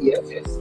Yes.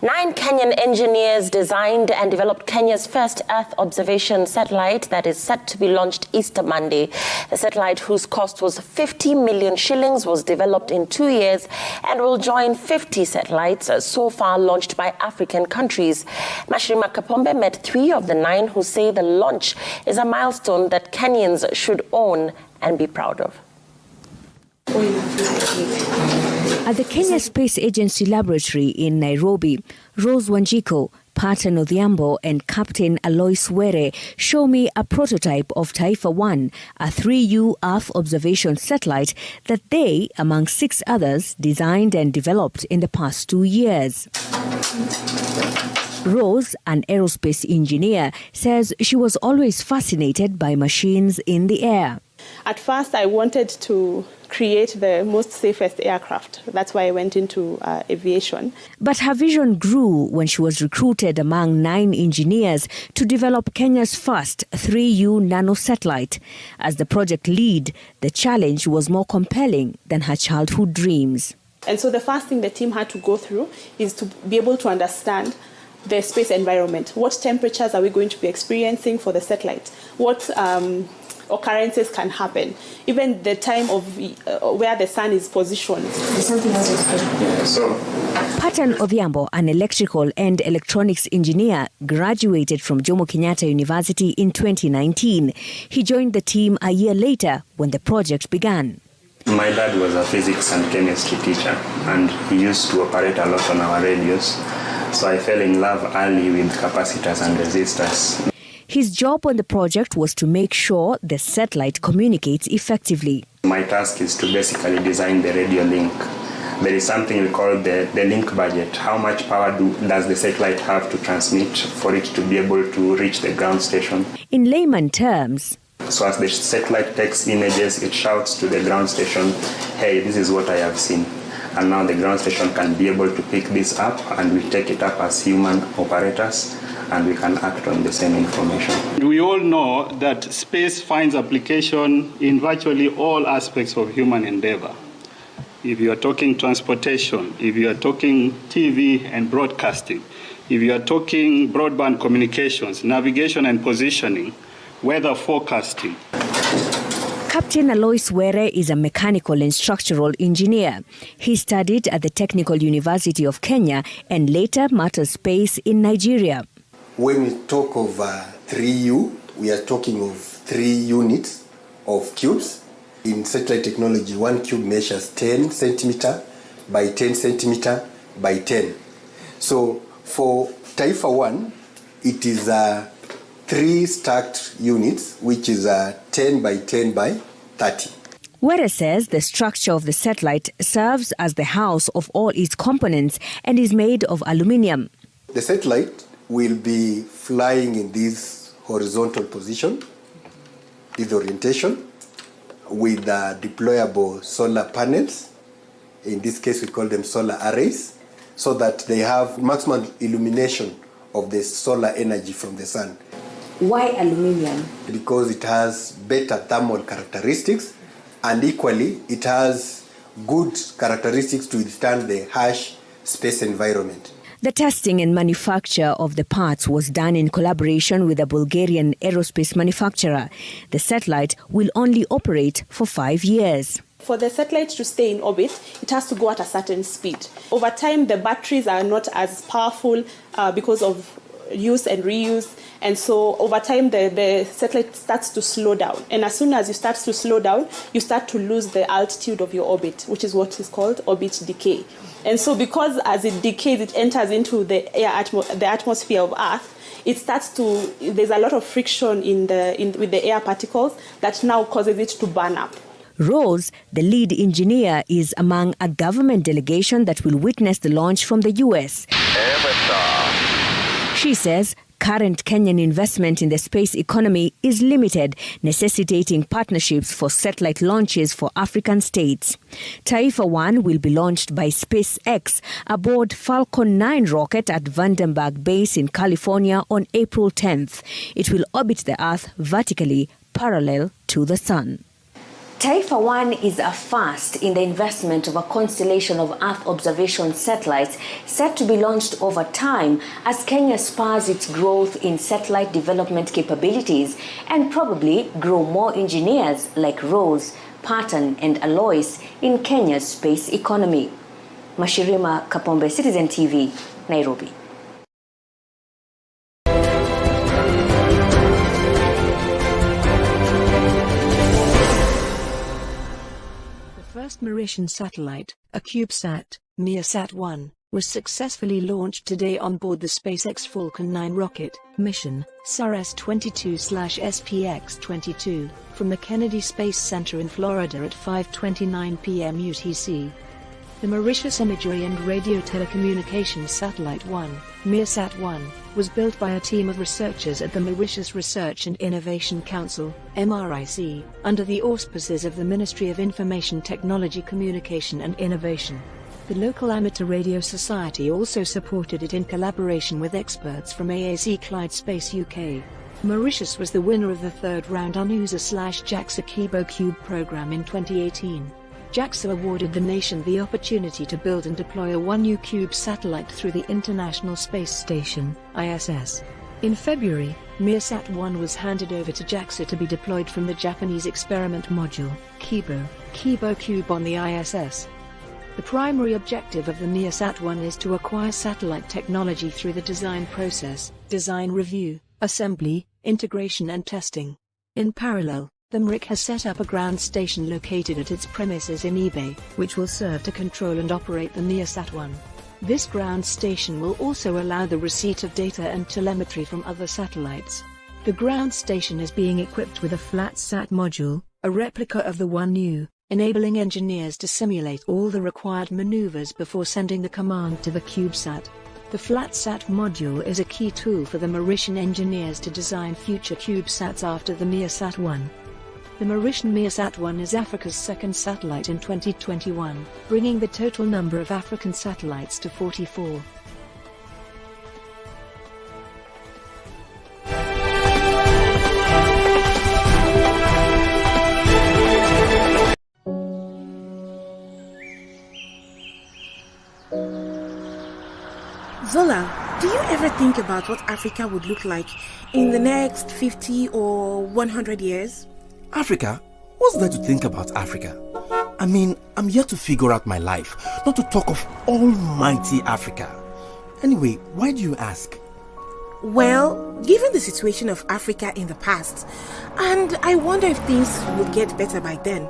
Nine Kenyan engineers designed and developed Kenya's first Earth observation satellite that is set to be launched Easter Monday. The satellite, whose cost was 50 million shillings, was developed in 2 years and will join 50 satellites so far launched by African countries. Mashirima Kapombe met 3 of the 9 who say the launch is a milestone that Kenyans should own and be proud of. At the Kenya Space Agency Laboratory in Nairobi, Rose Wanjiko, Patan Odhiambo and Captain Alois Were show me a prototype of Taifa 1, a 3U Earth observation satellite that they, among 6 others, designed and developed in the past 2 years. Rose, an aerospace engineer, says she was always fascinated by machines in the air. At first, I wanted to create the most safest aircraft. That's why I went into aviation. But her vision grew when she was recruited among 9 engineers to develop Kenya's first 3U nano satellite. As the project lead, the challenge was more compelling than her childhood dreams. And so the first thing the team had to go through is to be able to understand the space environment. What temperatures are we going to be experiencing for the satellite? What occurrences can happen, even the time of where the sun is positioned. Patan Odhiambo, an electrical and electronics engineer, graduated from Jomo Kenyatta University in 2019. He joined the team a year later when the project began. My dad was a physics and chemistry teacher, and he used to operate a lot on our radios. So I fell in love early with capacitors and resistors. His job on the project was to make sure the satellite communicates effectively. My task is to basically design the radio link. There is something we call the link budget. How much power does the satellite have to transmit for it to be able to reach the ground station? In layman terms, so as the satellite takes images, it shouts to the ground station, hey, this is what I have seen. And now the ground station can be able to pick this up, and we take it up as human operators and we can act on the same information. We all know that space finds application in virtually all aspects of human endeavor. If you are talking transportation, if you are talking TV and broadcasting, if you are talking broadband communications, navigation and positioning, weather forecasting. Captain Alois Were is a mechanical and structural engineer. He studied at the Technical University of Kenya and later matter space in Nigeria. When we talk of 3U, we are talking of 3 units of cubes. In satellite technology, 1 cube measures 10 centimeter by 10 centimeter by 10. So for Taifa 1, it is 3 stacked units, which is 10 by 10 by 30. Were says the structure of the satellite serves as the house of all its components and is made of aluminium. The satellite will be flying in this horizontal position, this orientation, with deployable solar panels. In this case, we call them solar arrays, so that they have maximum illumination of the solar energy from the sun. Why aluminium? Because it has better thermal characteristics, and equally, it has good characteristics to withstand the harsh space environment. The testing and manufacture of the parts was done in collaboration with a Bulgarian aerospace manufacturer. The satellite will only operate for 5 years. For the satellite to stay in orbit, it has to go at a certain speed. Over time, the batteries are not as powerful because of use and reuse. And so over time, the satellite starts to slow down. And as soon as you start to slow down, you start to lose the altitude of your orbit, which is what is called orbit decay. And so because as it decays, it enters into the atmosphere of Earth, there's a lot of friction with the air particles that now causes it to burn up. Rose, the lead engineer, is among a government delegation that will witness the launch from the US. She says current Kenyan investment in the space economy is limited, necessitating partnerships for satellite launches for African states. Taifa 1 will be launched by SpaceX aboard Falcon 9 rocket at Vandenberg Base in California on April 10th. It will orbit the Earth vertically, parallel to the Sun. Taifa 1 is a first in the investment of a constellation of Earth observation satellites set to be launched over time as Kenya spurs its growth in satellite development capabilities and probably grow more engineers like Rose, Patton and Alois in Kenya's space economy. Mashirima Kapombe, Citizen TV, Nairobi. First Mauritian satellite, a CubeSat, MEASat-1, was successfully launched today on board the SpaceX Falcon 9 rocket mission, SARS-22/SPX-22, from the Kennedy Space Center in Florida at 5:29 p.m. UTC. The Mauritius Imagery and Radio Telecommunications Satellite 1, MEASat-1, was built by a team of researchers at the Mauritius Research and Innovation Council, MRIC, under the auspices of the Ministry of Information Technology, Communication and Innovation. The local amateur radio society also supported it in collaboration with experts from AAC Clyde Space UK. Mauritius was the winner of the third round UNUSA/JAXA Kibo Cube program in 2018. JAXA awarded the nation the opportunity to build and deploy a 1U Cube satellite through the International Space Station, ISS. In February, MEASat-1 was handed over to JAXA to be deployed from the Japanese experiment module, Kibo Cube on the ISS. The primary objective of the MEASat-1 is to acquire satellite technology through the design process, design review, assembly, integration and testing. In parallel, the MRIC has set up a ground station located at its premises in eBay, which will serve to control and operate the MEASat-1. This ground station will also allow the receipt of data and telemetry from other satellites. The ground station is being equipped with a flat-sat module, a replica of the 1U, enabling engineers to simulate all the required maneuvers before sending the command to the CubeSat. The flat-sat module is a key tool for the Mauritian engineers to design future CubeSats after the MEASat-1. The Mauritian MEASat-1 is Africa's second satellite in 2021, bringing the total number of African satellites to 44. ever think about what Africa would look like in the next 50 or 100 years? Africa? What's there to think about Africa? I mean, I'm here to figure out my life, not to talk of almighty Africa. Anyway, why do you ask? Well, given the situation of Africa in the past, and I wonder if things would get better by then.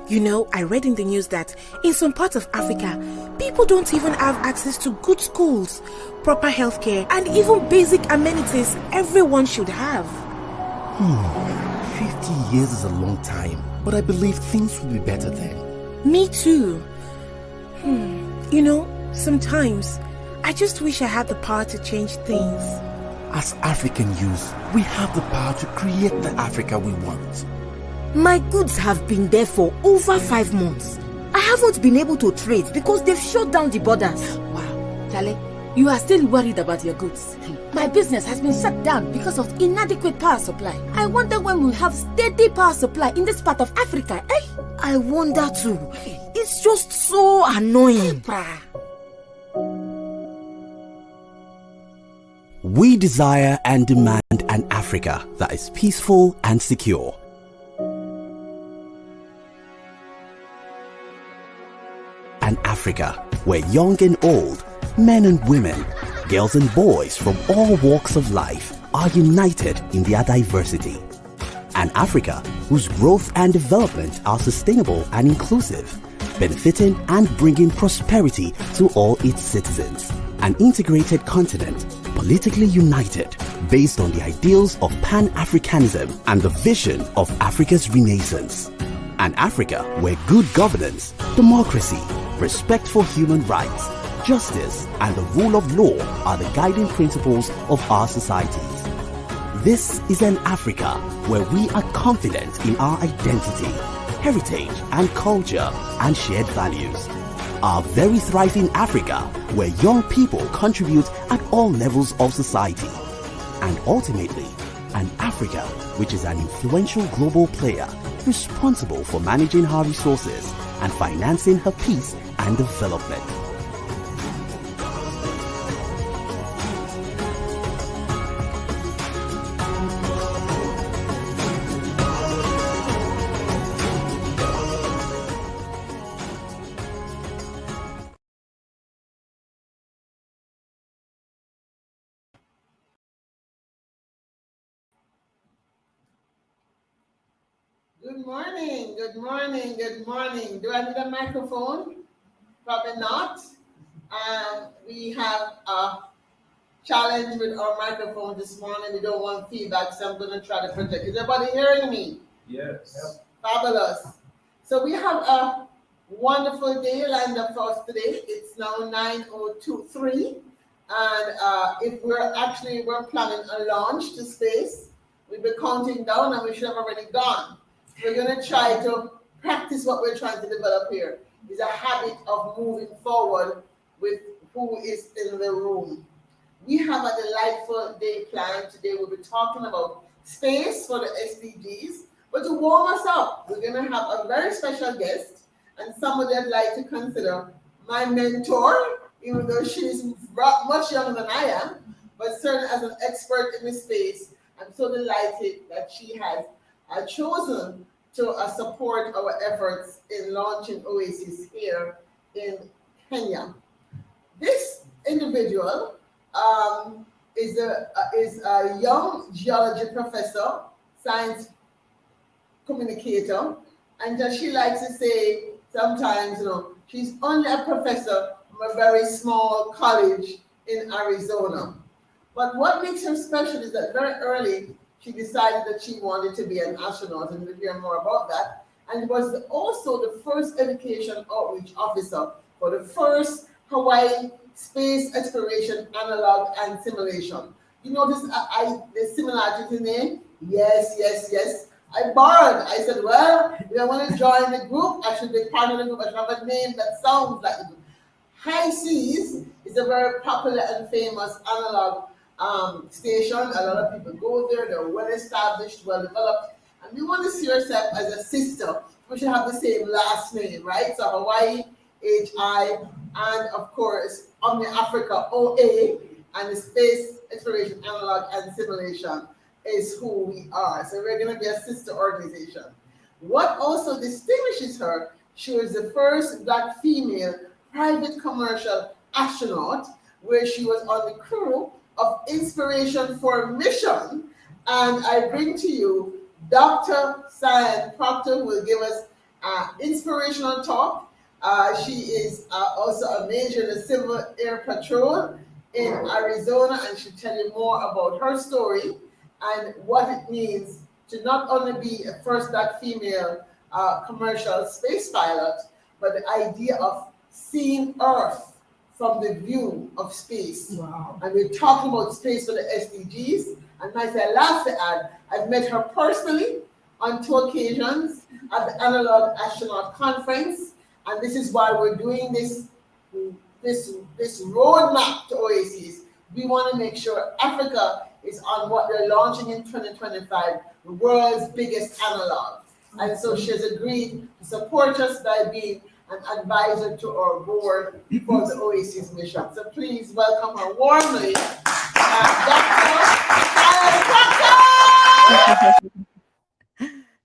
You know, I read in the news that in some parts of Africa, people don't even have access to good schools, proper healthcare, and even basic amenities everyone should have. 50 years is a long time, but I believe things will be better then. Me too. You know, sometimes I just wish I had the power to change things. As African youth, we have the power to create the Africa we want. My goods have been there for over 5 months. I haven't been able to trade because they've shut down the borders. Wow, Charlie, you are still worried about your goods. My business has been shut down because of inadequate power supply. I wonder when we'll have steady power supply in this part of Africa, eh? I wonder too. It's just so annoying. We desire and demand an Africa that is peaceful and secure. An Africa where young and old, men and women, girls and boys from all walks of life are united in their diversity. An Africa whose growth and development are sustainable and inclusive, benefiting and bringing prosperity to all its citizens. An integrated continent, politically united, based on the ideals of Pan-Africanism and the vision of Africa's Renaissance. An Africa where good governance, democracy, respect for human rights, justice, and the rule of law are the guiding principles of our societies. This is an Africa where we are confident in our identity, heritage, and culture, and shared values. Our very thriving Africa where young people contribute at all levels of society. And ultimately, an Africa which is an influential global player responsible for managing her resources and financing her peace and development. Good morning, good morning, good morning. Do I need a microphone? Probably not. We have a challenge with our microphone this morning. We don't want feedback, so I'm going to try to protect. Is everybody hearing me? Yes. Yep. Fabulous. So we have a wonderful day lined up for us today. It's now 9:03, and if we're planning a launch to space. We've been counting down, and we should have already gone. We're going to try to practice what we're trying to develop here. Is a habit of moving forward with who is in the room. We have a delightful day planned today. We'll be talking about space for the SDGs. But to warm us up, we're going to have a very special guest and somebody I'd like to consider my mentor, even though she's much younger than I am, but certainly as an expert in this space. I'm so delighted that she has chosen to support our efforts in launching Oaseas here in Kenya. This individual is a young geology professor, science communicator, and as she likes to say sometimes, she's only a professor from a very small college in Arizona. But what makes her special is that very early, she decided that she wanted to be an astronaut, and we'll hear more about that. And was also the first education outreach officer for the first Hawaii space exploration analog and simulation. You notice the similarity to the name? Yes. I borrowed. I said, well, if I want to join the group, I should be part of the group. I should have a name that sounds like the group. High Seas is a very popular and famous analog station. A lot of people go there. They're well established, well developed, and we want to see ourselves as a sister. We should have the same last name, right? So Hawaii, HI, and of course Omni Africa, OA, and the space exploration, analog, and simulation is who we are. So we're going to be a sister organization. What also distinguishes her, she was the first Black female private commercial astronaut, where she was on the crew of Inspiration 4 mission. And I bring to you Dr. Sian Proctor, who will give us an inspirational talk. She is also a major in the Civil Air Patrol in Arizona, and she'll tell you more about her story and what it means to not only be a first Black female commercial space pilot, but the idea of seeing Earth from the view of space. Wow. And we're talking about space for the SDGs. And I say last to add, I've met her personally on 2 occasions at the Analog Astronaut Conference. And this is why we're doing this roadmap to Oaseas. We want to make sure Africa is on what they're launching in 2025, the world's biggest analog. And so she has agreed to support us by being an advisor to our board for the Oaseas mission. So please welcome her warmly, Dr. Sian Proctor.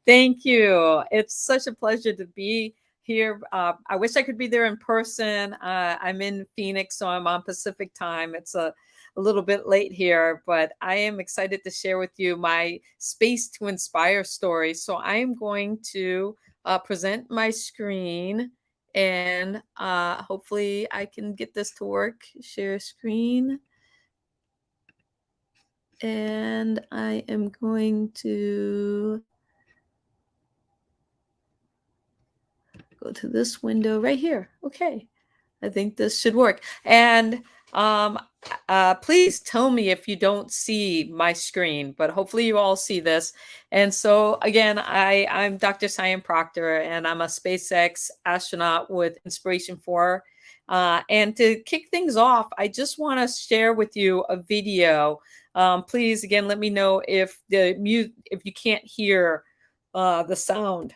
Thank you. It's such a pleasure to be here. I wish I could be there in person. I'm in Phoenix, so I'm on Pacific time. It's a little bit late here, but I am excited to share with you my Space to Inspire story. So I am going to present my screen, and hopefully I can get this to work. Share screen. And I am going to go to this window right here. Okay, I think this should work. And please tell me if you don't see my screen, but hopefully you all see this. And so again, I'm Dr. Sian Proctor, and I'm a SpaceX astronaut with Inspiration 4. And to kick things off, I just want to share with you a video. Please, again, let me know if you can't hear the sound.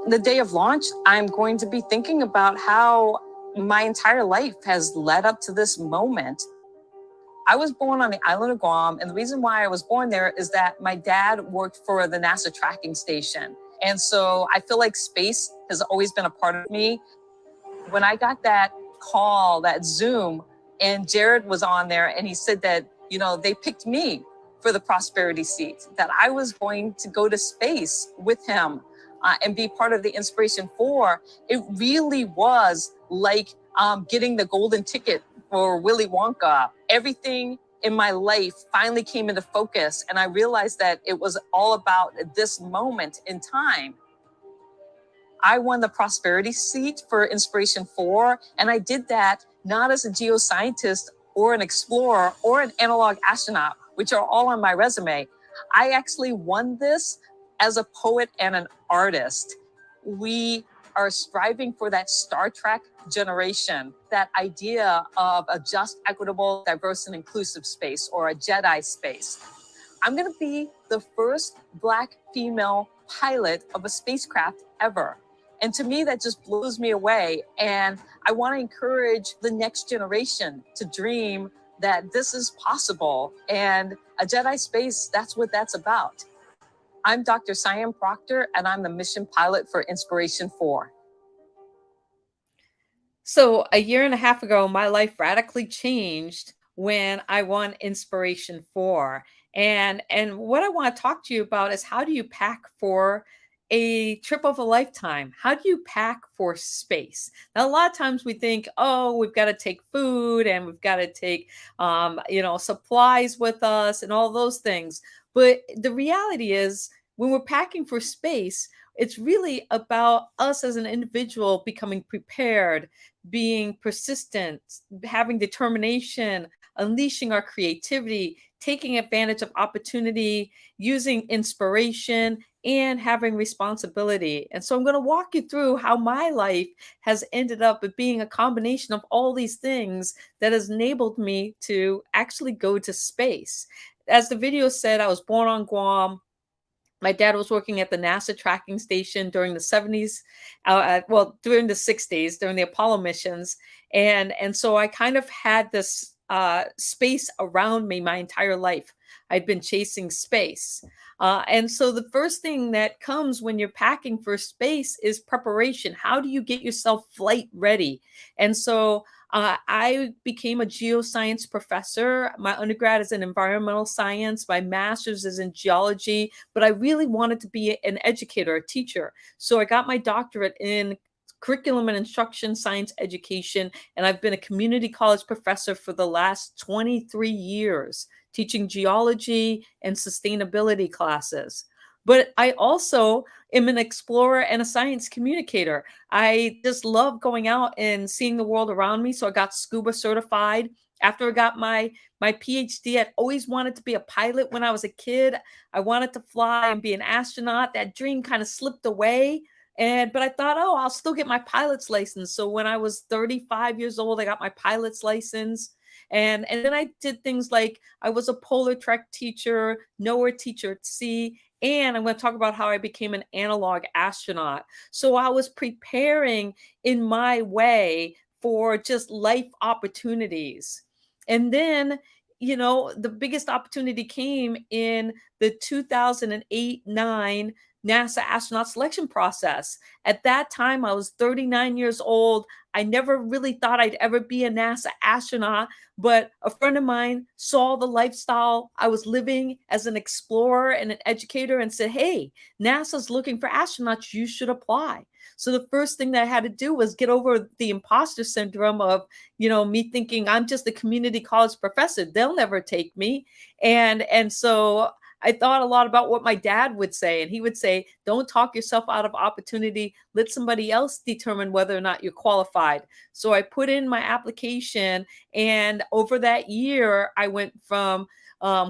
The day of launch, I'm going to be thinking about how my entire life has led up to this moment. I was born on the island of Guam, and the reason why I was born there is that my dad worked for the NASA tracking station. And so I feel like space has always been a part of me. When I got that call, that Zoom, and Jared was on there, and he said that, they picked me for the prosperity seat, that I was going to go to space with him. And be part of the Inspiration 4, it really was like getting the golden ticket for Willy Wonka. Everything in my life finally came into focus, and I realized that it was all about this moment in time. I won the prosperity seat for Inspiration 4, and I did that not as a geoscientist or an explorer or an analog astronaut, which are all on my resume. I actually won this as a poet and an artist. We are striving for that Star Trek generation, that idea of a just, equitable, diverse, and inclusive space, or a Jedi space. I'm going to be the first Black female pilot of a spacecraft ever. And to me, that just blows me away. And I want to encourage the next generation to dream that this is possible. And a Jedi space, that's what that's about. I'm Dr. Sian Proctor, and I'm the mission pilot for Inspiration 4. So 1.5 years ago, my life radically changed when I won Inspiration 4. And what I want to talk to you about is, how do you pack for a trip of a lifetime? How do you pack for space? Now, a lot of times we think, oh, we've got to take food, and we've got to take, supplies with us and all those things. But the reality is, when we're packing for space, it's really about us as an individual becoming prepared, being persistent, having determination, unleashing our creativity, taking advantage of opportunity, using inspiration, and having responsibility. And so I'm going to walk you through how my life has ended up being a combination of all these things that has enabled me to actually go to space. As the video said, I was born on Guam. My dad was working at the NASA tracking station during the 70s, during the 60s, during the Apollo missions. And so I kind of had this space around me my entire life. I'd been chasing space. And so the first thing that comes when you're packing for space is preparation. How do you get yourself flight ready? And so I became a geoscience professor. My undergrad is in environmental science. My master's is in geology, but I really wanted to be an educator, a teacher. So I got my doctorate in curriculum and instruction science education, and I've been a community college professor for the last 23 years, teaching geology and sustainability classes. But I also am an explorer and a science communicator. I just love going out and seeing the world around me. So I got scuba certified. After I got my PhD, I'd always wanted to be a pilot when I was a kid. I wanted to fly and be an astronaut. That dream kind of slipped away. But I thought, oh, I'll still get my pilot's license. So when I was 35 years old, I got my pilot's license. And then I did things like I was a polar trek teacher, NOAA teacher at sea, and I'm going to talk about how I became an analog astronaut. So I was preparing in my way for just life opportunities. And then, the biggest opportunity came in the 2008-9 NASA astronaut selection process. At that time, I was 39 years old. I never really thought I'd ever be a NASA astronaut, but a friend of mine saw the lifestyle I was living as an explorer and an educator and said, hey, NASA's looking for astronauts. You should apply. So the first thing that I had to do was get over the imposter syndrome of, me thinking I'm just a community college professor. They'll never take me. And so I thought a lot about what my dad would say, and he would say, don't talk yourself out of opportunity. Let somebody else determine whether or not you're qualified. So I put in my application, and over that year, I went from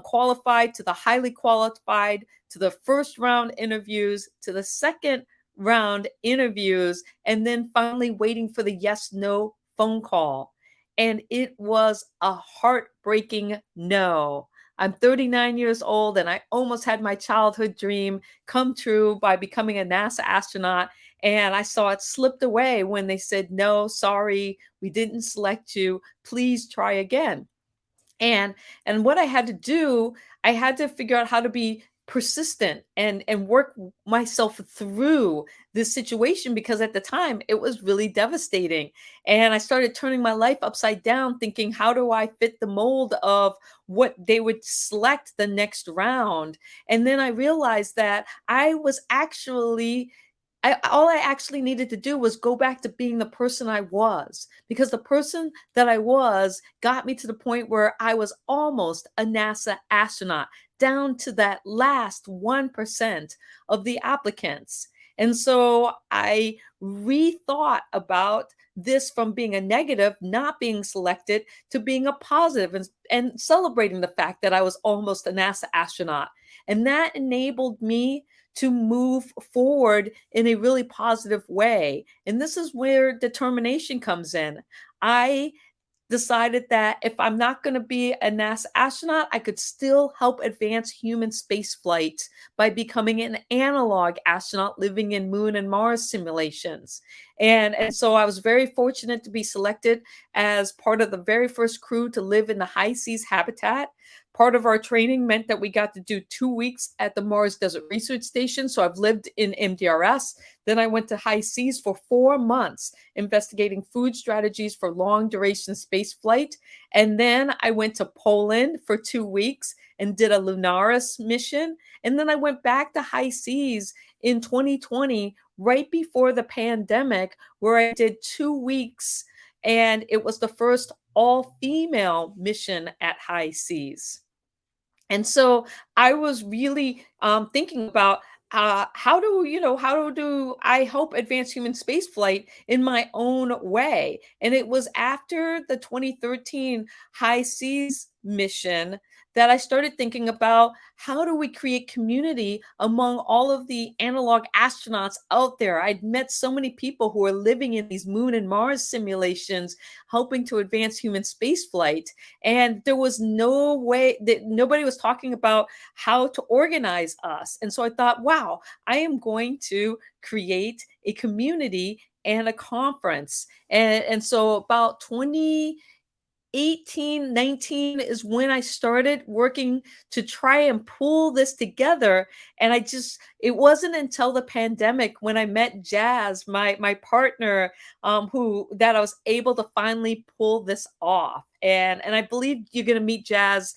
qualified to the highly qualified to the first round interviews to the second round interviews, and then finally waiting for the yes/no phone call. And it was a heartbreaking no. I'm 39 years old, and I almost had my childhood dream come true by becoming a NASA astronaut. And I saw it slipped away when they said, no, sorry, we didn't select you. Please try again. And what I had to do, I had to figure out how to be persistent and work myself through this situation, because at the time it was really devastating. And I started turning my life upside down, thinking, how do I fit the mold of what they would select the next round? And then I realized that all I actually needed to do was go back to being the person I was, because the person that I was got me to the point where I was almost a NASA astronaut, down to that last 1% of the applicants. And so I rethought about this from being a negative, not being selected, to being a positive, and celebrating the fact that I was almost a NASA astronaut. And that enabled me to move forward in a really positive way. And this is where determination comes in. I decided that if I'm not going to be a NASA astronaut, I could still help advance human spaceflight by becoming an analog astronaut living in Moon and Mars simulations. And so I was very fortunate to be selected as part of the very first crew to live in the high seas habitat. Part of our training meant that we got to do 2 weeks at the Mars Desert Research Station. So I've lived in MDRS. Then I went to high seas for 4 months, investigating food strategies for long duration space flight. And then I went to Poland for 2 weeks and did a Lunaris mission. And then I went back to high seas in 2020, right before the pandemic, where I did 2 weeks. And it was the first all-female mission at high seas. And so I was really thinking about how do I help advance human spaceflight in my own way? And it was after the 2013 high seas mission that I started thinking about, how do we create community among all of the analog astronauts out there? I'd met so many people who are living in these Moon and Mars simulations, helping to advance human spaceflight. And there was no way that nobody was talking about how to organize us. And so I thought, wow, I am going to create a community and a conference. And so about 18, 19 is when I started working to try and pull this together. And it wasn't until the pandemic when I met Jazz, my partner, that I was able to finally pull this off. And I believe you're going to meet Jazz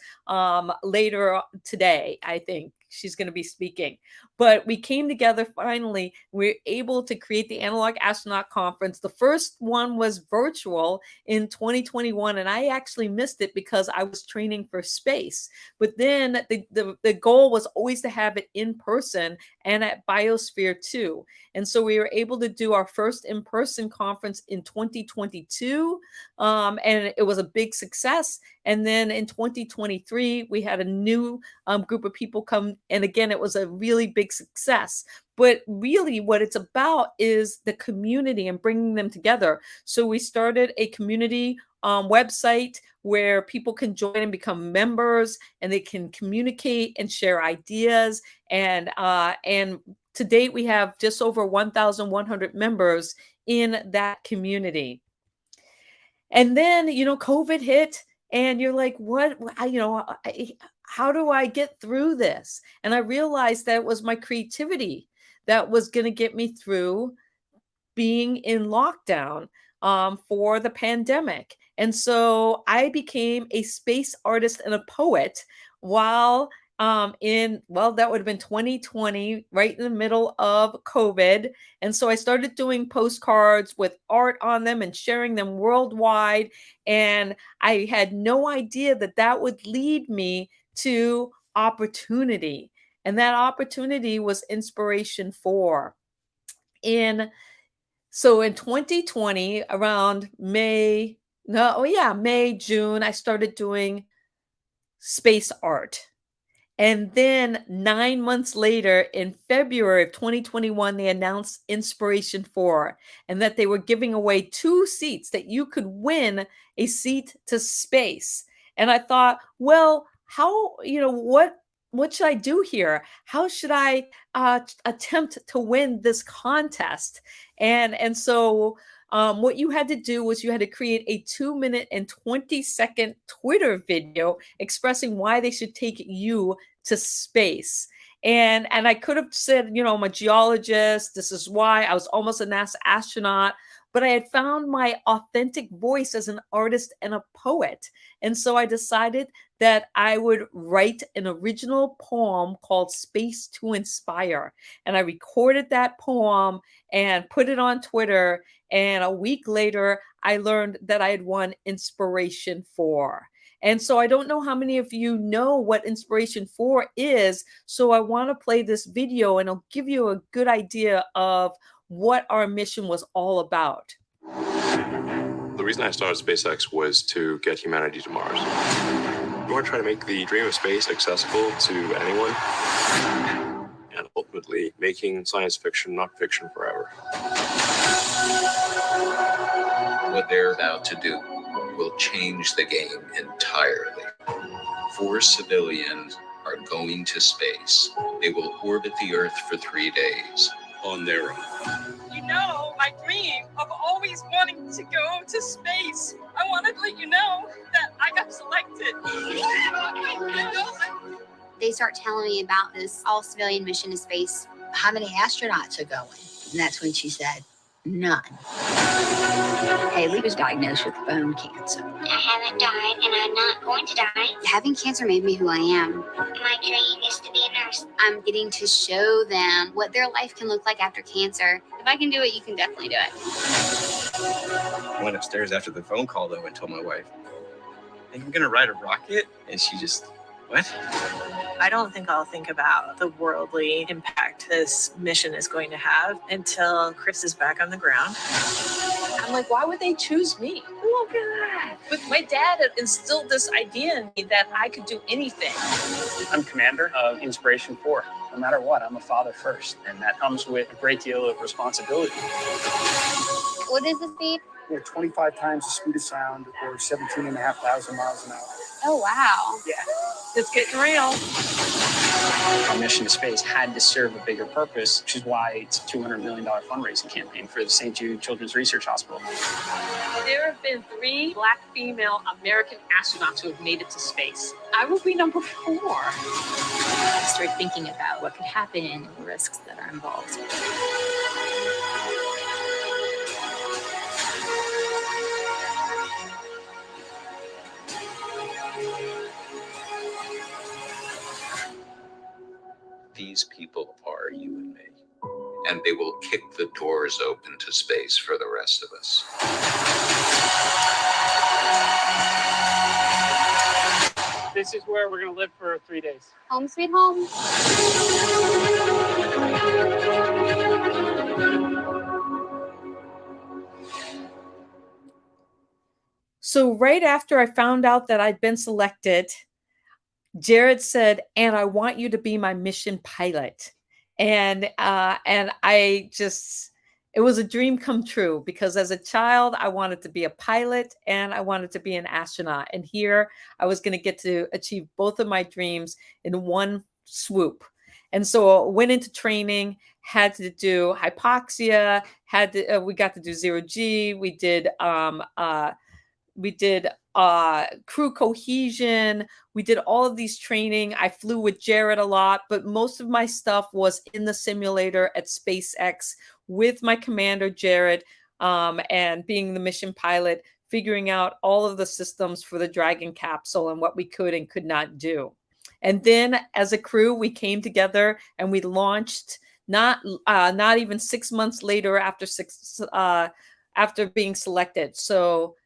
later today. I think she's going to be speaking. But we came together finally. We were able to create the Analog Astronaut Conference. The first one was virtual in 2021, and I actually missed it because I was training for space. But then the goal was always to have it in person and at Biosphere 2. And so we were able to do our first in-person conference in 2022, and it was a big success. And then in 2023, we had a new group of people come, and again, it was a really big success. But really what it's about is the community and bringing them together. So we started a community website where people can join and become members, and they can communicate and share ideas. And to date, we have just over 1,100 members in that community. And then, COVID hit, and you're like, what, how do I get through this? And I realized that it was my creativity that was going to get me through being in lockdown for the pandemic. And so I became a space artist and a poet while that would have been 2020, right in the middle of COVID. And so I started doing postcards with art on them and sharing them worldwide. And I had no idea that would lead me to opportunity. And that opportunity was Inspiration 4. So in 2020, around May, June, I started doing space art. And then 9 months later, in February of 2021, they announced Inspiration 4, and that they were giving away 2 seats, that you could win a seat to space. And I thought, well, what should I do here? How should I attempt to win this contest? And so what you had to do was you had to create a 2-minute and 20-second Twitter video expressing why they should take you to space. And I could have said, I'm a geologist. This is why. I was almost a NASA astronaut. But I had found my authentic voice as an artist and a poet. And so I decided that I would write an original poem called Space to Inspire. And I recorded that poem and put it on Twitter. And a week later, I learned that I had won Inspiration 4. And so I don't know how many of you know what Inspiration 4 is. So I want to play this video, and I'll give you a good idea of what our mission was all about. The reason I started SpaceX was to get humanity to Mars. We want to try to make the dream of space accessible to anyone, and ultimately making science fiction not fiction forever. What they're about to do will change the game entirely. 4 civilians are going to space. They will orbit the Earth for 3 days on their own. My dream of always wanting to go to space. I wanted to let you know that I got selected. They start telling me about this all-civilian mission to space. How many astronauts are going? And that's when she said, none. Haley was diagnosed with bone cancer. I haven't died, and I'm not going to die. Having cancer made me who I am. My dream is to be a nurse. I'm getting to show them what their life can look like after cancer. If I can do it, you can definitely do it. I went upstairs after the phone call, though, and told my wife, I think I'm going to ride a rocket. And she just, what? I don't think I'll think about the worldly impact this mission is going to have until Chris is back on the ground. I'm like, why would they choose me? Look at that. But my dad had instilled this idea in me that I could do anything. I'm commander of Inspiration 4. No matter what, I'm a father first, and that comes with a great deal of responsibility. What is the speed? We're 25 times the speed of sound, or 17,500 miles an hour. Oh, wow. Yeah. It's getting real. Our mission to space had to serve a bigger purpose, which is why it's a $200 million fundraising campaign for the St. Jude Children's Research Hospital. There have been 3 Black female American astronauts who have made it to space. I will be number 4. Start thinking about what could happen and the risks that are involved. These people are you and me, and they will kick the doors open to space for the rest of us. This is where we're going to live for 3 days. Home sweet home. So right after I found out that I'd been selected, Jared said, "And I want you to be my mission pilot." And I just, it was a dream come true, because as a child, I wanted to be a pilot and I wanted to be an astronaut. And here I was going to get to achieve both of my dreams in one swoop. And so I went into training, had to do hypoxia, we got to do 0G. We did crew cohesion. We did all of these training. I flew with Jared a lot, but most of my stuff was in the simulator at SpaceX with my commander, Jared, and being the mission pilot, figuring out all of the systems for the Dragon capsule and what we could and could not do. And then as a crew, we came together and we launched not even 6 months later after being selected. So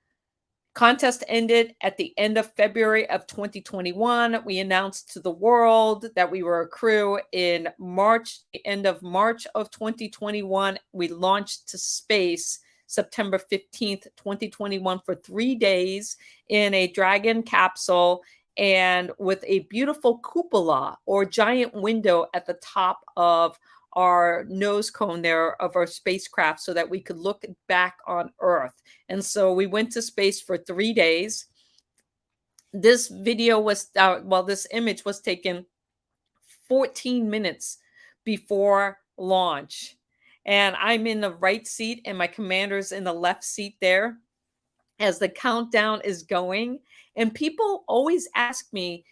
contest ended at the end of February of 2021. We announced to the world that we were a crew in March, the end of March of 2021. We launched to space September 15th, 2021 for 3 days in a Dragon capsule and with a beautiful cupola or giant window at the top of our nose cone there of our spacecraft so that we could look back on Earth. And so we went to space for 3 days. This video was, this image was taken 14 minutes before launch. And I'm in the right seat and my commander's in the left seat there as the countdown is going. And people always ask me,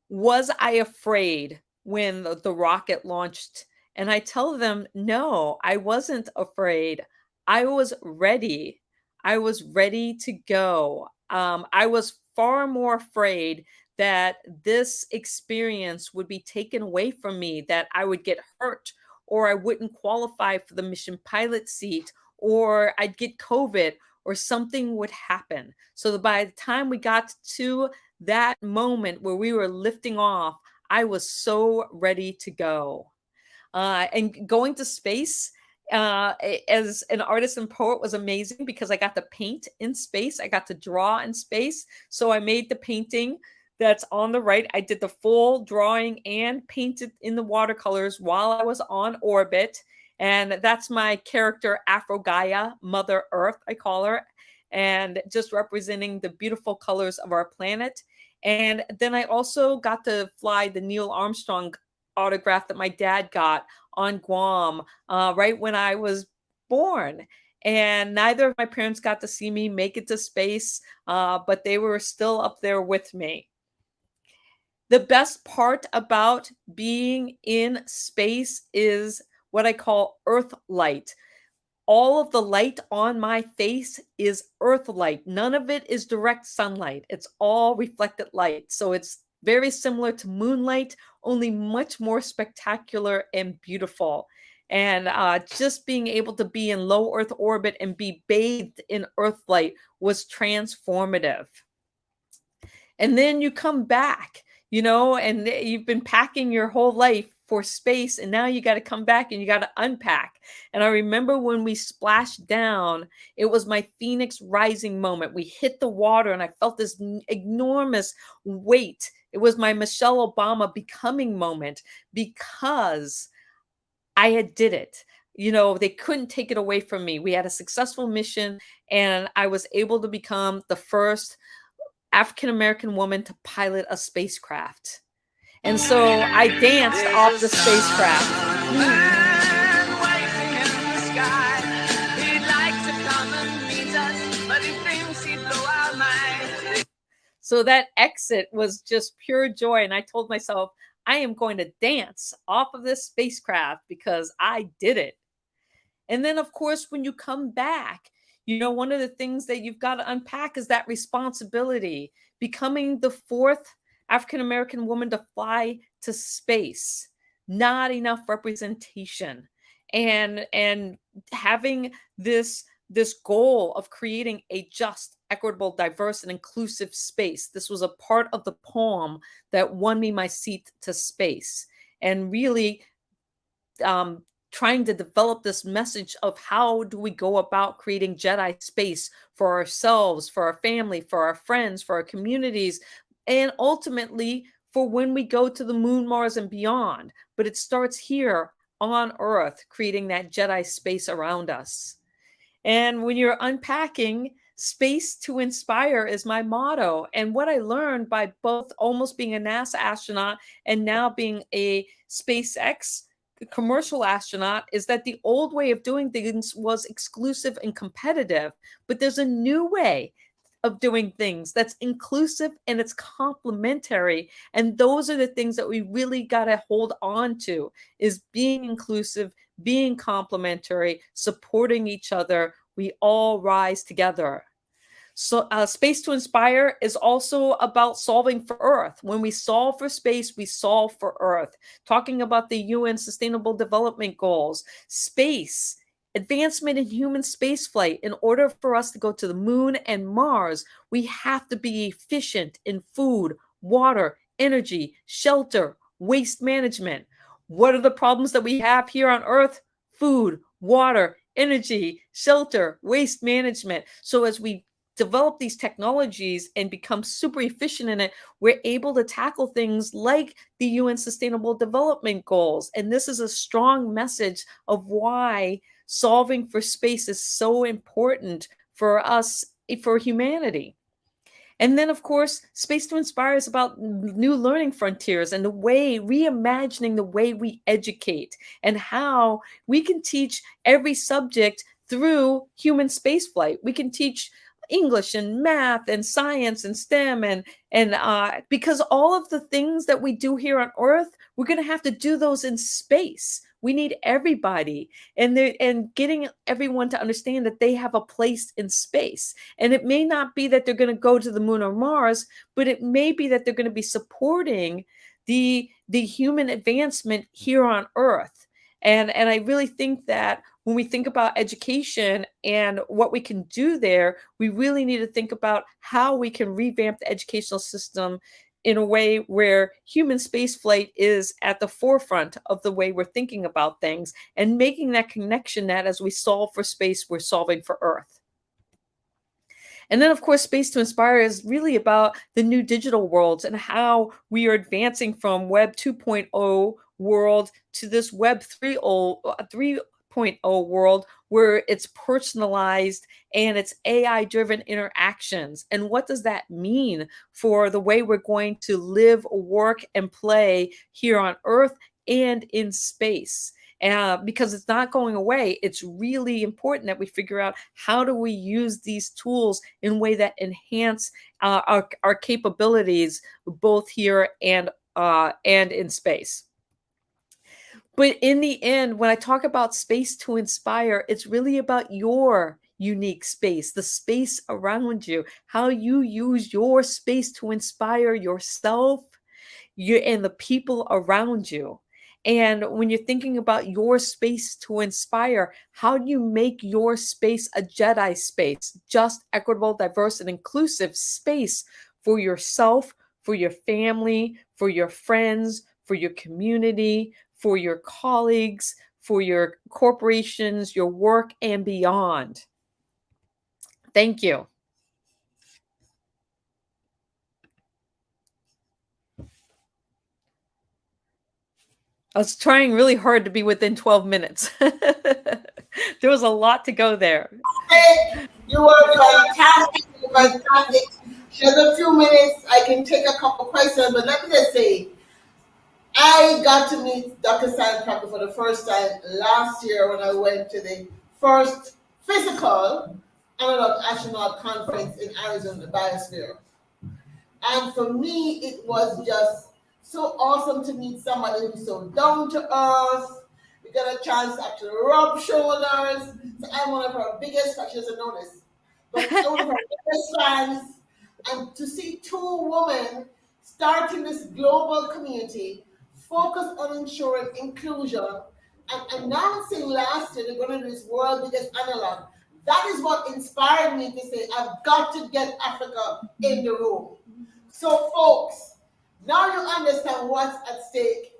was I afraid when the rocket launched? And I tell them, no, I wasn't afraid. I was ready. I was ready to go. I was far more afraid that this experience would be taken away from me, that I would get hurt, or I wouldn't qualify for the mission pilot seat, or I'd get COVID, or something would happen. So that by the time we got to that moment where we were lifting off, I was so ready to go. And going to space as an artist and poet was amazing because I got to paint in space. I got to draw in space. So I made the painting that's on the right. I did the full drawing and painted in the watercolors while I was on orbit. And that's my character, Afro-Gaia, Mother Earth, I call her, and just representing the beautiful colors of our planet. And then I also got to fly the Neil Armstrong autograph that my dad got on Guam right when I was born. And neither of my parents got to see me make it to space, but they were still up there with me. The best part about being in space is what I call Earth light. All of the light on my face is Earth light. None of it is direct sunlight. It's all reflected light. So it's very similar to moonlight, only much more spectacular and beautiful. And just being able to be in low Earth orbit and be bathed in Earth light was transformative. And then you come back, and you've been packing your whole life for space, and now you got to come back and you got to unpack. And I remember when we splashed down, it was my Phoenix rising moment. We hit the water and I felt this enormous weight. It was my Michelle Obama becoming moment because I did it. They couldn't take it away from me. We had a successful mission and I was able to become the first African-American woman to pilot a spacecraft. And so I danced off the spacecraft. So that exit was just pure joy. And I told myself, I am going to dance off of this spacecraft because I did it. And then, of course, when you come back, you know, one of the things that you've got to unpack is that responsibility, becoming the fourth African-American woman to fly to space, not enough representation, and having this goal of creating a just, equitable, diverse, and inclusive space. This was a part of the poem that won me my seat to space, and really trying to develop this message of how do we go about creating Jedi space for ourselves, for our family, for our friends, for our communities, and ultimately for when we go to the moon, Mars, and beyond. But it starts here on Earth, creating that Jedi space around us. And when you're unpacking, space to inspire is my motto. And what I learned by both almost being a NASA astronaut and now being a SpaceX commercial astronaut is that the old way of doing things was exclusive and competitive, but there's a new way of doing things that's inclusive and it's complementary. And those are the things that we really got to hold on to, is being inclusive, being complementary, supporting each other. We all rise together. So Space to Inspire is also about solving for Earth. When we solve for space, we solve for Earth. Talking about the UN Sustainable Development Goals, space, advancement in human spaceflight. In order for us to go to the moon and Mars, we have to be efficient in food, water, energy, shelter, waste management. What are the problems that we have here on Earth? Food, water, energy, shelter, waste management. So as we develop these technologies and become super efficient in it, we're able to tackle things like the UN Sustainable Development Goals. And this is a strong message of why solving for space is so important for us, for humanity. And then, of course, Space to Inspire is about new learning frontiers and the way, reimagining the way we educate and how we can teach every subject through human spaceflight. We can teach English and math and science and STEM and because all of the things that we do here on Earth, we're going to have to do those in space. We need everybody and getting everyone to understand that they have a place in space. And it may not be that they're going to go to the moon or Mars, but it may be that they're going to be supporting the human advancement here on Earth. And I really think that when we think about education and what we can do there, we really need to think about how we can revamp the educational system in a way where human spaceflight is at the forefront of the way we're thinking about things, and making that connection that as we solve for space, we're solving for Earth. And then, of course, Space to Inspire is really about the new digital worlds and how we are advancing from Web 2.0 world to this Web 3.0 world where it's personalized and it's AI-driven interactions. And what does that mean for the way we're going to live, work, and play here on Earth and in space? Because it's not going away. It's really important that we figure out how do we use these tools in a way that enhance our capabilities both here and in space. But in the end, when I talk about Space to Inspire, it's really about your unique space, the space around you, how you use your space to inspire yourself, and the people around you. And when you're thinking about your space to inspire, how do you make your space a Jedi space, just, equitable, diverse, and inclusive space for yourself, for your family, for your friends, for your community, for your colleagues, for your corporations, your work, and beyond? Thank you. I was trying really hard to be within 12 minutes. There was a lot to go there. You were fantastic. Fantastic. Just a few minutes. I can take a couple questions, but let me just say, I got to meet Dr. Sian Proctor for the first time last year when I went to the first physical analog astronaut conference in Arizona, the Biosphere. And for me, it was just so awesome to meet somebody who's so down to earth. We got a chance to actually rub shoulders. So I'm one of her biggest, she doesn't know this, but one of her biggest fans. And to see two women starting this global community focused on ensuring inclusion and announcing last year they're going to do this world biggest analog. That is what inspired me to say, I've got to get Africa in the room. So folks, now you understand what's at stake.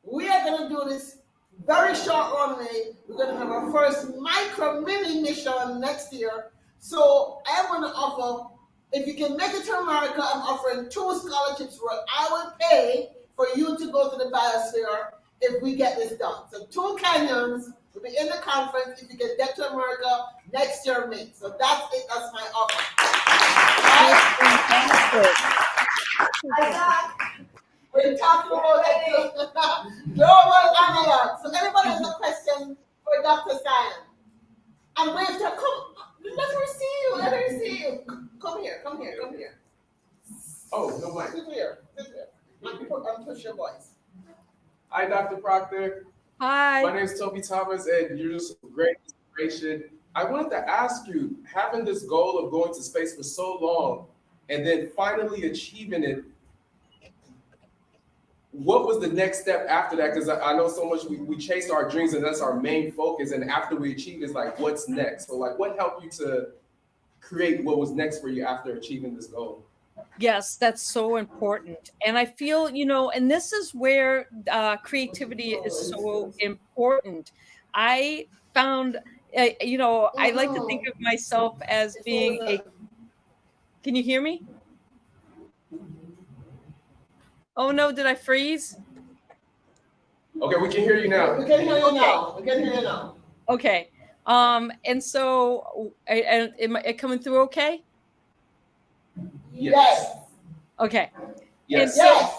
We are going to do this very short runway. We're going to have our first micro mini mission next year. So I want to offer, if you can make it to America, I'm offering 2 scholarships where I will pay for you to go to the Biosphere if we get this done. So 2 Kenyans will be in the conference if you can get to America next year, May. So that's it. That's my offer. We're talking about global analog. So anybody has a question for Dr. Sian? And wait, come, let her see you. Let her see you. Come here. Oh, no mind. Sit here. And push your voice. Hi, Dr. Proctor. Hi. My name is Toby Thomas, and you're just a great inspiration. I wanted to ask you, having this goal of going to space for so long, and then finally achieving it, what was the next step after that? Because I know so much we chase our dreams, and that's our main focus. And after we achieve, it's like, what's next? So, like, what helped you to create what was next for you after achieving this goal? Yes, that's so important. And I feel, and this is where creativity is so important. I found, I like to think of myself as being can you hear me? Oh no, did I freeze? Okay, we can hear you now. We can hear you now. Okay. And so, am I coming through okay? Yes. Okay. Yes. And so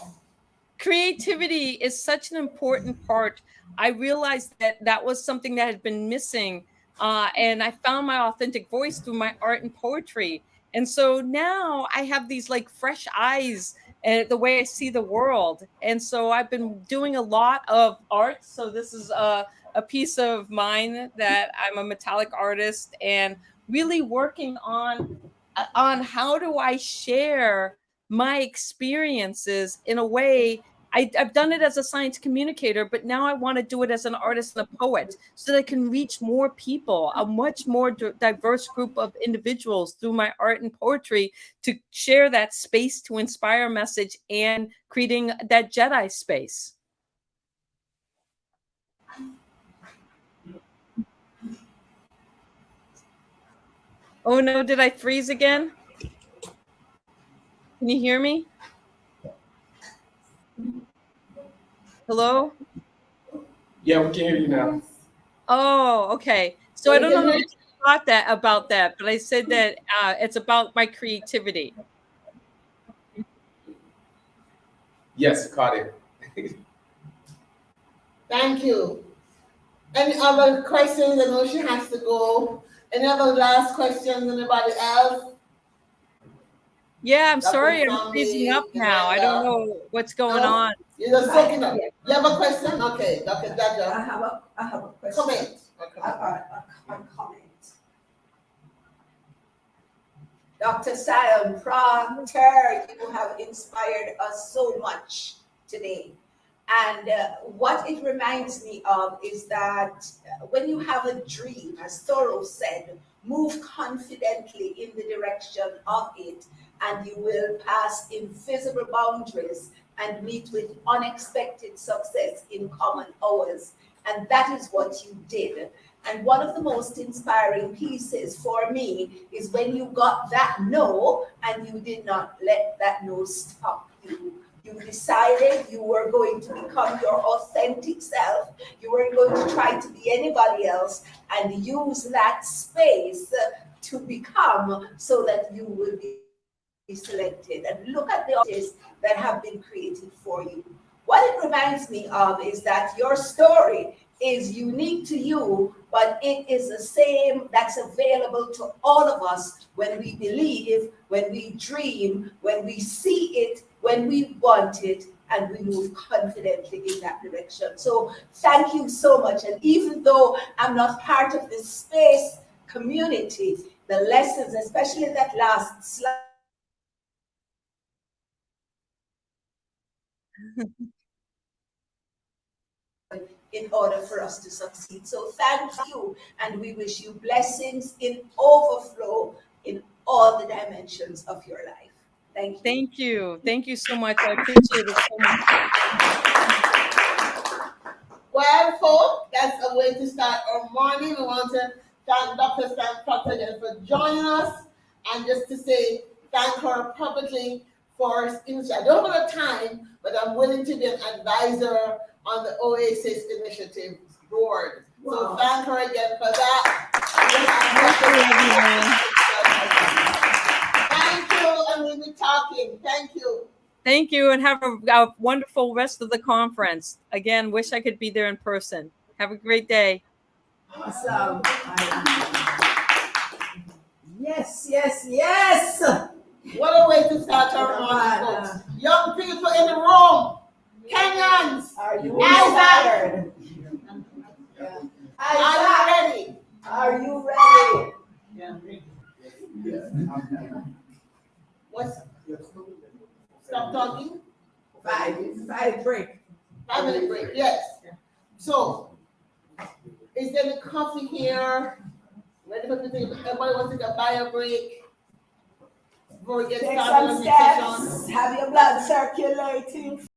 creativity is such an important part. I realized that was something that had been missing. And I found my authentic voice through my art and poetry. And so now I have these like fresh eyes and the way I see the world. And so I've been doing a lot of art. So this is a piece of mine that I'm a metallic artist and really working on how do I share my experiences in a way. I've done it as a science communicator, but now I want to do it as an artist and a poet so that I can reach more people, a much more diverse group of individuals through my art and poetry to share that space to inspire message and creating that Jedi space. Oh no, did I freeze again? Can you hear me? Hello? Yeah, we can hear you now. Oh, okay. So I don't know how you thought about that, but I said that it's about my creativity. Yes, caught it. Thank you. Any other questions? I know she has to go. Any other last questions? Anybody else? Yeah, I'm sorry, I'm freezing up now. I don't know what's going on. You're just soaking up. You have a question? Okay, Dr. Daja. I have a question. Comment. A comment. Dr. Sian Proctor, you have inspired us so much today. And what it reminds me of is that when you have a dream, as Thoreau said, move confidently in the direction of it, and you will pass invisible boundaries and meet with unexpected success in common hours. And that is what you did. And one of the most inspiring pieces for me is when you got that no, and you did not let that no stop you. You decided you were going to become your authentic self. You weren't going to try to be anybody else and use that space to become so that you will be selected. And look at the artists that have been created for you. What it reminds me of is that your story is unique to you, but it is the same that's available to all of us when we believe, when we dream, when we see it, when we want it, and we move confidently in that direction. So thank you so much. And even though I'm not part of this space community, the lessons, especially that last slide, in order for us to succeed. So thank you, and we wish you blessings in overflow in all the dimensions of your life. Thank you. Thank you. Thank you so much. I appreciate it so much. Well, folks, that's a way to start our morning. We want to thank Dr. Sian Proctor again for joining us, and just to say thank her publicly for, I don't have the time, but I'm willing to be an advisor on the Oaseas Initiative board. Wow. So thank her again for that. Thank you, and we'll be talking. Thank you. Thank you, and have a wonderful rest of the conference. Again, wish I could be there in person. Have a great day. Awesome. Yes, yes, yes. What a way to start our morning, folks. Young people in the room. Kenyans, are you inspired? Are you ready? Are you ready? Yeah. What's stop talking? 5 break. 5 minute break, yes. So, is there any coffee here? Ready for everybody wants to take a bio break? Before we get Take started some on the steps. session. Have your blood circulating.